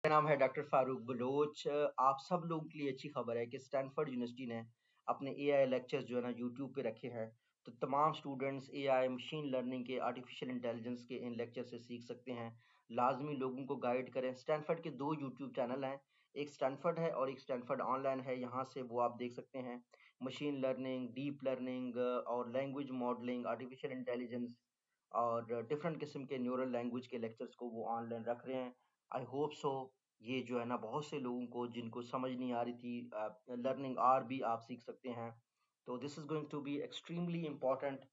मेरा नाम है डॉक्टर फारूक बलोच। आप सब लोगों के लिए अच्छी खबर है कि स्टैनफोर्ड यूनिवर्सिटी ने अपने एआई लेक्चर्स जो है ना यूट्यूब पे रखे हैं। तो तमाम स्टूडेंट्स एआई, मशीन लर्निंग के, आर्टिफिशियल इंटेलिजेंस के इन लेक्चर से सीख सकते हैं। लाजमी लोगों को गाइड करें। स्टैनफोर्ड के दो यूट्यूब चैनल हैं, एक स्टैनफोर्ड है और एक स्टैनफोर्ड ऑनलाइन है। यहाँ से वो आप देख सकते हैं मशीन लर्निंग, डीप लर्निंग और लैंग्वेज मॉडलिंग, आर्टिफिशियल इंटेलिजेंस और डिफरेंट किस्म के न्यूरल लैंग्वेज के लेक्चर्स को वो ऑनलाइन रख रहे हैं। आई होप सो ये जो है ना बहुत से लोगों को जिनको समझ नहीं आ रही थी लर्निंग आर भी आप सीख सकते हैं। तो this is going to be extremely important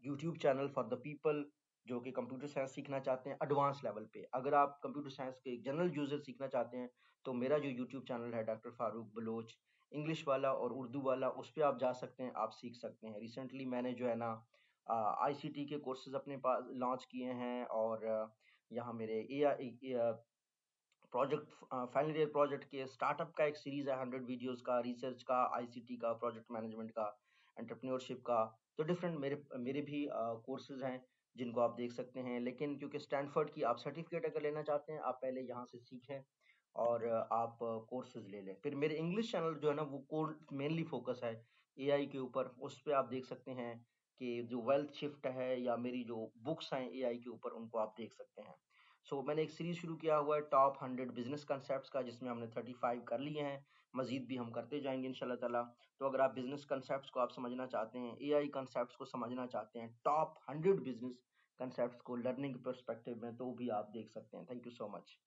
YouTube channel for the people जो कि कंप्यूटर साइंस सीखना चाहते हैं एडवांस लेवल पे। अगर आप कंप्यूटर साइंस के जनरल यूजर सीखना चाहते हैं तो मेरा जो यूट्यूब चैनल है डॉक्टर फारूक बलोच, इंग्लिश वाला और उर्दू वाला, उस पर आप जा सकते हैं, आप सीख सकते हैं। रिसेंटली मैंने जो है ना आईसीटी के कोर्सेज अपने पास लॉन्च किए हैं और यहाँ मेरे ए प्रोजेक्ट फाइनल ईयर प्रोजेक्ट के स्टार्टअप का एक सीरीज है 100 वीडियोस का, रिसर्च का, आईसीटी का, प्रोजेक्ट मैनेजमेंट का, एंटरप्रेन्योरशिप का। तो डिफरेंट मेरे मेरे भी कोर्सेज हैं जिनको आप देख सकते हैं। लेकिन क्योंकि स्टैनफोर्ड की आप सर्टिफिकेट अगर लेना चाहते हैं, आप पहले यहाँ से सीखें और आप कोर्सेज ले लें। फिर मेरे इंग्लिश चैनल जो है ना वो कोर मेनली फोकस है एआई के ऊपर। उस पे आप देख सकते हैं कि जो वेल्थ शिफ्ट है या मेरी जो बुक्स हैं एआई के ऊपर, उनको आप देख सकते हैं। मैंने एक सीरीज शुरू किया हुआ है टॉप 100 बिजनेस कंसेप्ट्स का, जिसमें हमने 35 कर लिए हैं। मजीद भी हम करते जाएंगे इंशाल्लाह ताला। तो अगर आप बिजनेस कंसेप्ट्स को आप समझना चाहते हैं, एआई कंसेप्ट्स को समझना चाहते हैं, टॉप 100 बिजनेस कंसेप्ट्स को लर्निंग पर्सपेक्टिव में, तो भी आप देख सकते हैं। Thank you so much.